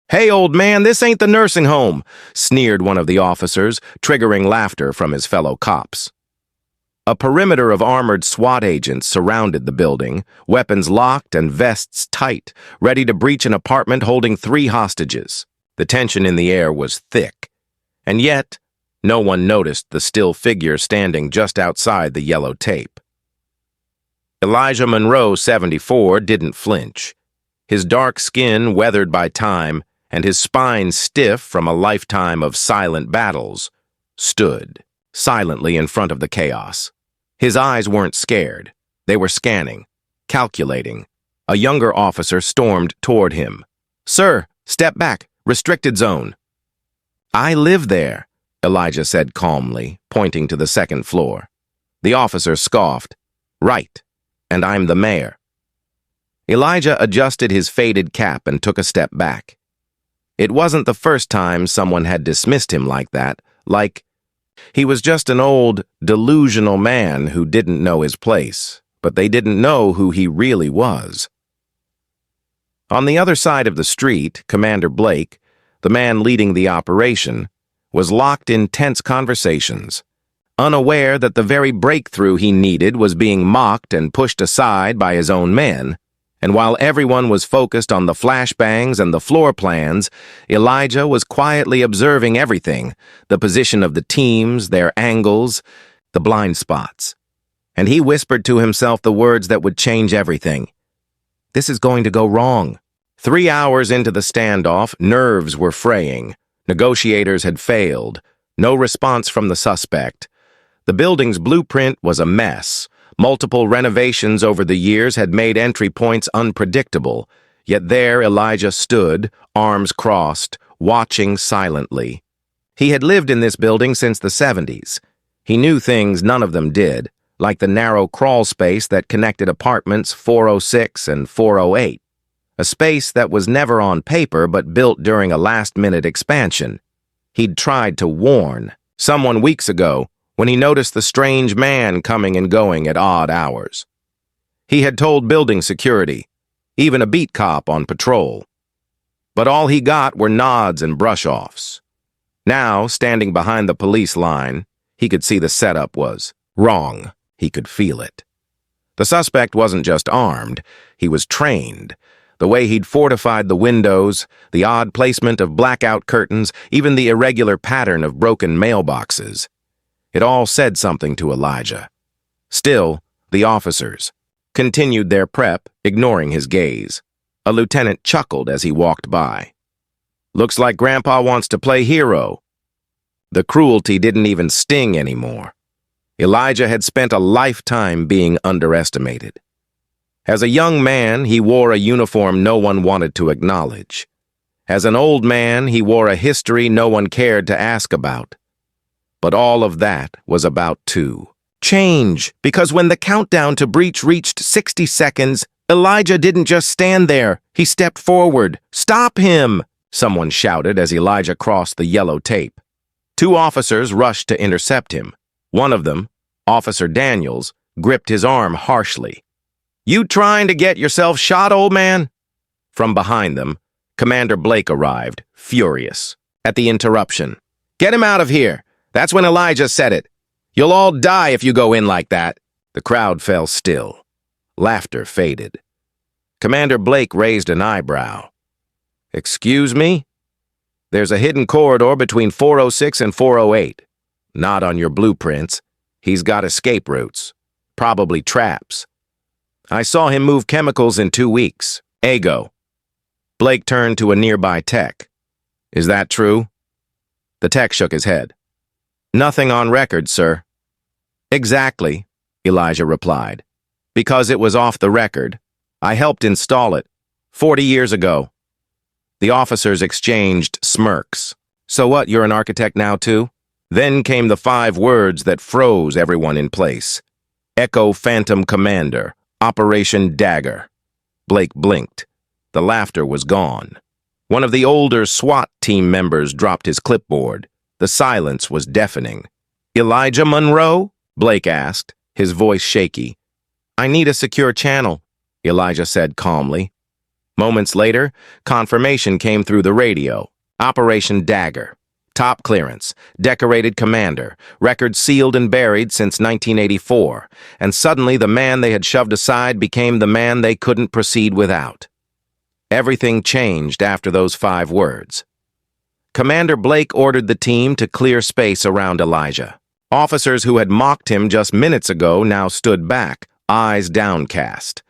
"Hey, old man, this ain't the nursing home," sneered one of the officers, triggering laughter from his fellow cops. A perimeter of armored SWAT agents surrounded the building, weapons locked and vests tight, ready to breach an apartment holding 3 hostages. The tension in the air was thick, and yet no one noticed the still figure standing just outside the yellow tape. Elijah Monroe, 74, didn't flinch. His dark skin weathered by time and his spine stiff from a lifetime of silent battles, stood silently in front of the chaos. His eyes weren't scared. They were scanning, calculating. A younger officer stormed toward him. "Sir, step back. Restricted zone." "I live there," Elijah said calmly, pointing to the second floor. The officer scoffed. "Right, and I'm the mayor." Elijah adjusted his faded cap and took a step back. It wasn't the first time someone had dismissed him like that, like he was just an old, delusional man who didn't know his place, but they didn't know who he really was. On the other side of the street, Commander Blake, the man leading the operation, was locked in tense conversations, unaware that the very breakthrough he needed was being mocked and pushed aside by his own men. And while everyone was focused on the flashbangs and the floor plans, Elijah was quietly observing everything, the position of the teams, their angles, the blind spots. And he whispered to himself the words that would change everything. This is going to go wrong. 3 hours into the standoff, nerves were fraying. Negotiators had failed. No response from the suspect. The building's blueprint was a mess. Multiple renovations over the years had made entry points unpredictable, yet there Elijah stood, arms crossed, watching silently. He had lived in this building since the 70s. He knew things none of them did, like the narrow crawl space that connected apartments 406 and 408, a space that was never on paper but built during a last-minute expansion. He'd tried to warn someone weeks ago, when he noticed the strange man coming and going at odd hours. He had told building security, even a beat cop on patrol. But all he got were nods and brush-offs. Now, standing behind the police line, he could see the setup was wrong. He could feel it. The suspect wasn't just armed, he was trained. The way he'd fortified the windows, the odd placement of blackout curtains, even the irregular pattern of broken mailboxes. It all said something to Elijah. Still, the officers continued their prep, ignoring his gaze. A lieutenant chuckled as he walked by. "Looks like Grandpa wants to play hero." The cruelty didn't even sting anymore. Elijah had spent a lifetime being underestimated. As a young man, he wore a uniform no one wanted to acknowledge. As an old man, he wore a history no one cared to ask about. But all of that was about to change, because when the countdown to breach reached 60 seconds, Elijah didn't just stand there. He stepped forward. "Stop him!" someone shouted as Elijah crossed the yellow tape. 2 officers rushed to intercept him. One of them, Officer Daniels, gripped his arm harshly. "You trying to get yourself shot, old man?" From behind them, Commander Blake arrived, furious, at the interruption. "Get him out of here! That's when Elijah said it. You'll all die if you go in like that." The crowd fell still. Laughter faded. Commander Blake raised an eyebrow. "Excuse me? There's a hidden corridor between 406 and 408. Not on your blueprints. He's got escape routes. Probably traps. I saw him move chemicals in 2 weeks. Ego." Blake turned to a nearby tech. "Is that true?" The tech shook his head. "Nothing on record, sir." "Exactly," Elijah replied. "Because it was off the record. I helped install it 40 years ago." The officers exchanged smirks. "So what, you're an architect now too?" Then came the 5 words that froze everyone in place. "Echo Phantom Commander, Operation Dagger." Blake blinked. The laughter was gone. One of the older SWAT team members dropped his clipboard. The silence was deafening. "Elijah Monroe?" Blake asked, his voice shaky. "I need a secure channel," Elijah said calmly. Moments later, confirmation came through the radio. Operation Dagger. Top clearance. Decorated commander. Record sealed and buried since 1984. And suddenly the man they had shoved aside became the man they couldn't proceed without. Everything changed after those 5 words. Commander Blake ordered the team to clear space around Elijah. Officers who had mocked him just minutes ago now stood back, eyes downcast.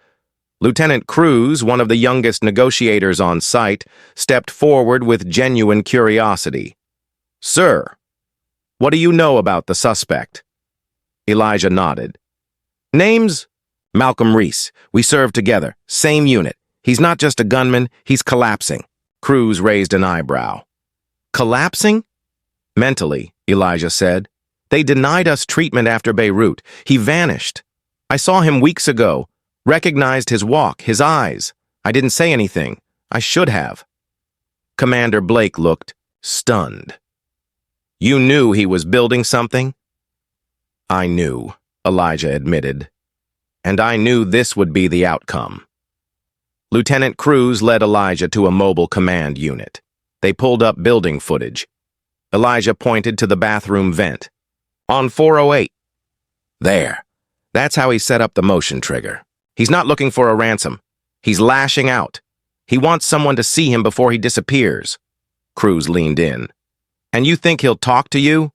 Lieutenant Cruz, one of the youngest negotiators on site, stepped forward with genuine curiosity. "Sir, what do you know about the suspect?" Elijah nodded. "Names? Malcolm Reese. We served together. Same unit. He's not just a gunman, he's collapsing." Cruz raised an eyebrow. "Collapsing?" "Mentally," Elijah said. "They denied us treatment after Beirut. He vanished. I saw him weeks ago. Recognized his walk, his eyes. I didn't say anything. I should have." Commander Blake looked stunned. "You knew he was building something?" "I knew," Elijah admitted. "And I knew this would be the outcome." Lieutenant Cruz led Elijah to a mobile command unit. They pulled up building footage. Elijah pointed to the bathroom vent. "On 408. There. That's how he set up the motion trigger. He's not looking for a ransom. He's lashing out. He wants someone to see him before he disappears." Cruz leaned in. "And you think he'll talk to you?"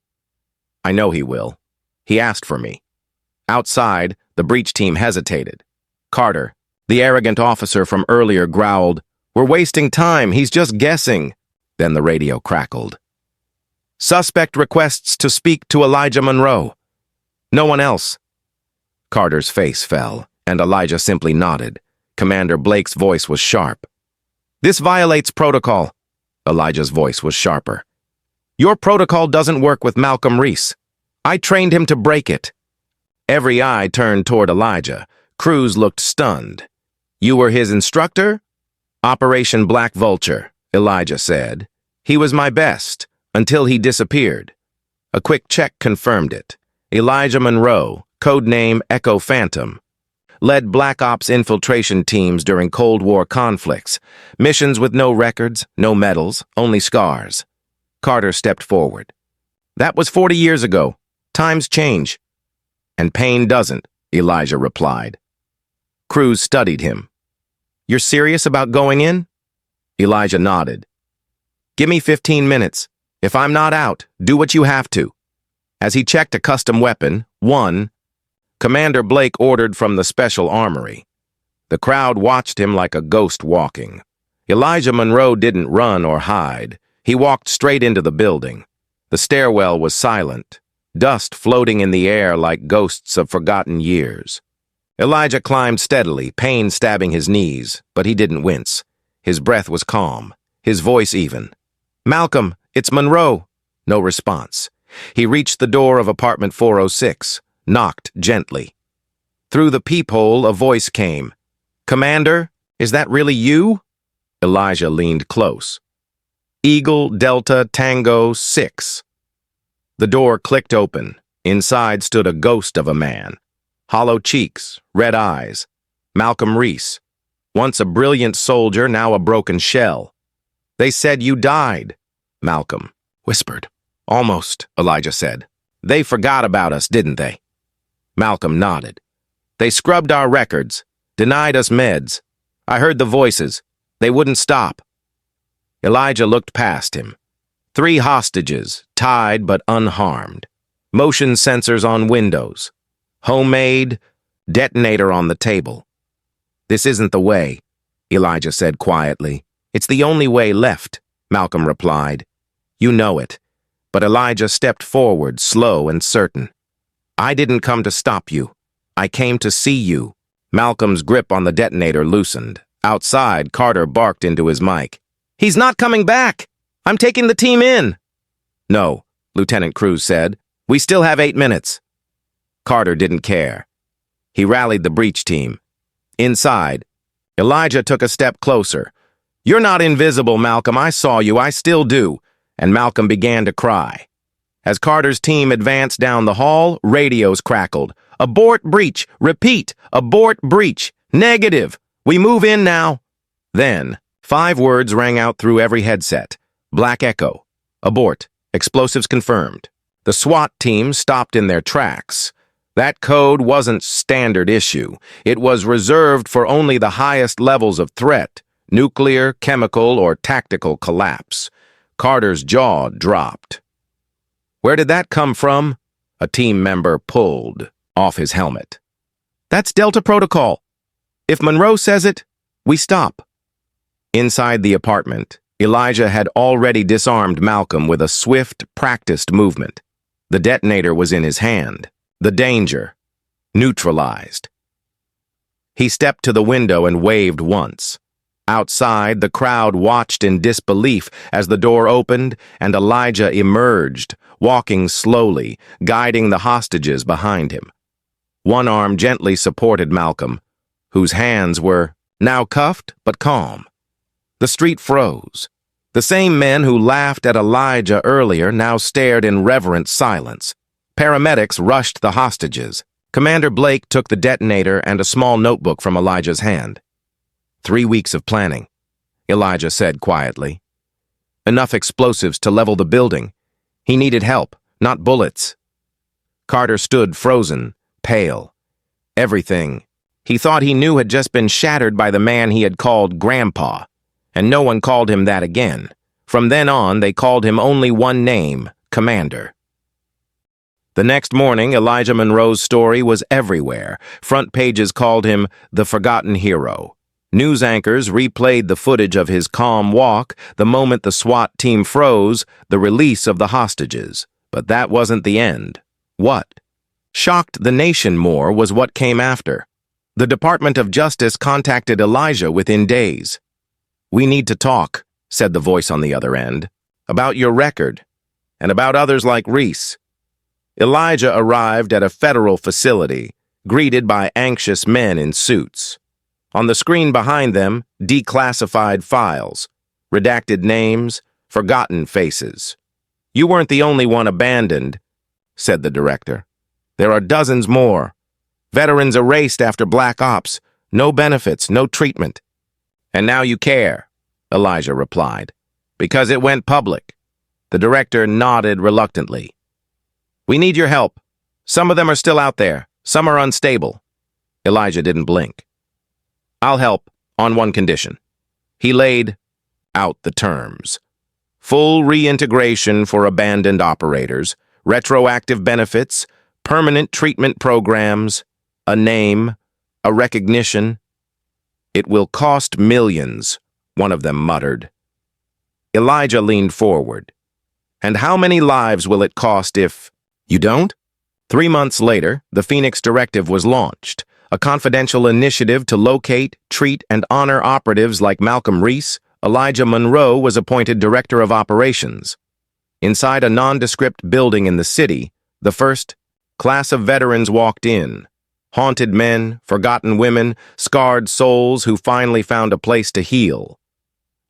"I know he will. He asked for me." Outside, the breach team hesitated. Carter, the arrogant officer from earlier, growled, "We're wasting time. He's just guessing." Then the radio crackled. "Suspect requests to speak to Elijah Monroe. No one else." Carter's face fell, and Elijah simply nodded. Commander Blake's voice was sharp. "This violates protocol." Elijah's voice was sharper. "Your protocol doesn't work with Malcolm Reese. I trained him to break it." Every eye turned toward Elijah. Cruz looked stunned. "You were his instructor?" "Operation Black Vulture," Elijah said. "He was my best, until he disappeared." A quick check confirmed it. Elijah Monroe, codename Echo Phantom, led Black Ops infiltration teams during Cold War conflicts, missions with no records, no medals, only scars. Carter stepped forward. "That was 40 years ago. Times change." "And pain doesn't," Elijah replied. Cruz studied him. "You're serious about going in?" Elijah nodded. "Give me 15 minutes. If I'm not out, do what you have to." As he checked a custom weapon, Commander Blake ordered from the special armory. The crowd watched him like a ghost walking. Elijah Monroe didn't run or hide. He walked straight into the building. The stairwell was silent, dust floating in the air like ghosts of forgotten years. Elijah climbed steadily, pain stabbing his knees, but he didn't wince. His breath was calm, his voice even. "Malcolm, it's Monroe." No response. He reached the door of apartment 406, knocked gently. Through the peephole, a voice came. "Commander, is that really you?" Elijah leaned close. "Eagle, Delta, Tango, 6. The door clicked open. Inside stood a ghost of a man. Hollow cheeks, red eyes. Malcolm Reese. Once a brilliant soldier, now a broken shell. "They said you died," Malcolm whispered. "Almost," Elijah said. "They forgot about us, didn't they?" Malcolm nodded. "They scrubbed our records, denied us meds. I heard the voices. They wouldn't stop." Elijah looked past him. 3 hostages, tied but unharmed. Motion sensors on windows. Homemade, detonator on the table. "This isn't the way," Elijah said quietly. "It's the only way left," Malcolm replied. "You know it." But Elijah stepped forward, slow and certain. "I didn't come to stop you. I came to see you." Malcolm's grip on the detonator loosened. Outside, Carter barked into his mic. "He's not coming back! I'm taking the team in!" "No," Lieutenant Cruz said. "We still have 8 minutes." Carter didn't care. He rallied the breach team. Inside, Elijah took a step closer. "You're not invisible, Malcolm. I saw you. I still do." And Malcolm began to cry. As Carter's team advanced down the hall, radios crackled. "Abort breach! Repeat! Abort breach! Negative! We move in now!" Then, 5 words rang out through every headset. Black Echo. Abort. Explosives confirmed. The SWAT team stopped in their tracks. That code wasn't standard issue. It was reserved for only the highest levels of threat, nuclear, chemical, or tactical collapse. Carter's jaw dropped. Where did that come from? A team member pulled off his helmet. That's Delta Protocol. If Monroe says it, we stop. Inside the apartment, Elijah had already disarmed Malcolm with a swift, practiced movement. The detonator was in his hand. The danger neutralized. He stepped to the window and waved once. Outside, the crowd watched in disbelief as the door opened and Elijah emerged, walking slowly, guiding the hostages behind him. One arm gently supported Malcolm, whose hands were now cuffed but calm. The street froze. The same men who laughed at Elijah earlier now stared in reverent silence. Paramedics rushed the hostages. Commander Blake took the detonator and a small notebook from Elijah's hand. 3 weeks of planning, Elijah said quietly. Enough explosives to level the building. He needed help, not bullets. Carter stood frozen, pale. Everything he thought he knew had just been shattered by the man he had called Grandpa, and no one called him that again. From then on, they called him only one name, Commander. The next morning, Elijah Monroe's story was everywhere. Front pages called him the Forgotten Hero. News anchors replayed the footage of his calm walk, the moment the SWAT team froze, the release of the hostages. But that wasn't the end. What shocked the nation more was what came after. The Department of Justice contacted Elijah within days. We need to talk, said the voice on the other end, about your record, and about others like Reese. Elijah arrived at a federal facility, greeted by anxious men in suits. On the screen behind them, declassified files, redacted names, forgotten faces. You weren't the only one abandoned, said the director. There are dozens more. Veterans erased after black ops, no benefits, no treatment. And now you care, Elijah replied, because it went public. The director nodded reluctantly. We need your help. Some of them are still out there. Some are unstable. Elijah didn't blink. I'll help on one condition. He laid out the terms. Full reintegration for abandoned operators, retroactive benefits, permanent treatment programs, a name, a recognition. It will cost millions, one of them muttered. Elijah leaned forward. And how many lives will it cost if you don't? 3 months later, the Phoenix Directive was launched, a confidential initiative to locate, treat, and honor operatives like Malcolm Reese. Elijah Monroe was appointed Director of Operations. Inside a nondescript building in the city, the first class of veterans walked in. Haunted men, forgotten women, scarred souls who finally found a place to heal.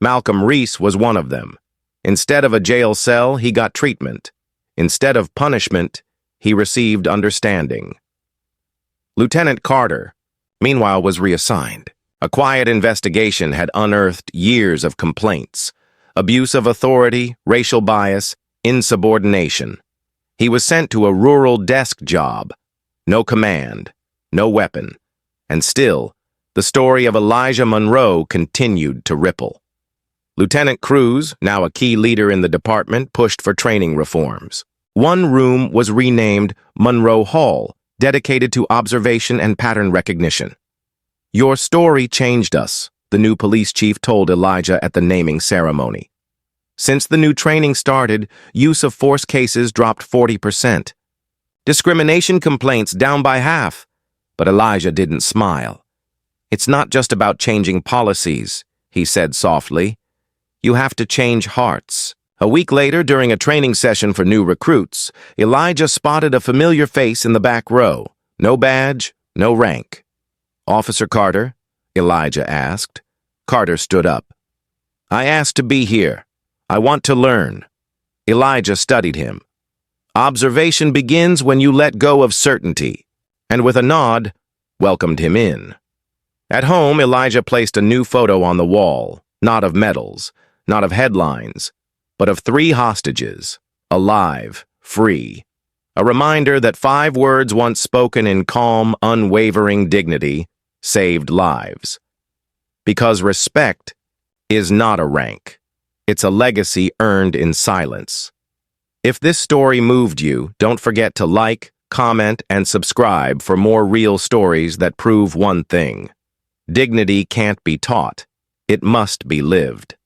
Malcolm Reese was one of them. Instead of a jail cell, he got treatment. Instead of punishment, he received understanding. Lieutenant Carter, meanwhile, was reassigned. A quiet investigation had unearthed years of complaints, abuse of authority, racial bias, insubordination. He was sent to a rural desk job. No command, no weapon. And still, the story of Elijah Monroe continued to ripple. Lieutenant Cruz, now a key leader in the department, pushed for training reforms. One room was renamed Monroe Hall, dedicated to observation and pattern recognition. Your story changed us, the new police chief told Elijah at the naming ceremony. Since the new training started, use of force cases dropped 40%. Discrimination complaints down by half. But Elijah didn't smile. It's not just about changing policies, he said softly. You have to change hearts. A week later, during a training session for new recruits, Elijah spotted a familiar face in the back row. No badge, no rank. Officer Carter? Elijah asked. Carter stood up. I asked to be here. I want to learn. Elijah studied him. Observation begins when you let go of certainty, and with a nod, welcomed him in. At home, Elijah placed a new photo on the wall, not of medals, not of headlines, but of 3 hostages, alive, free. A reminder that 5 words once spoken in calm, unwavering dignity saved lives. Because respect is not a rank. It's a legacy earned in silence. If this story moved you, don't forget to like, comment, and subscribe for more real stories that prove one thing. Dignity can't be taught. It must be lived.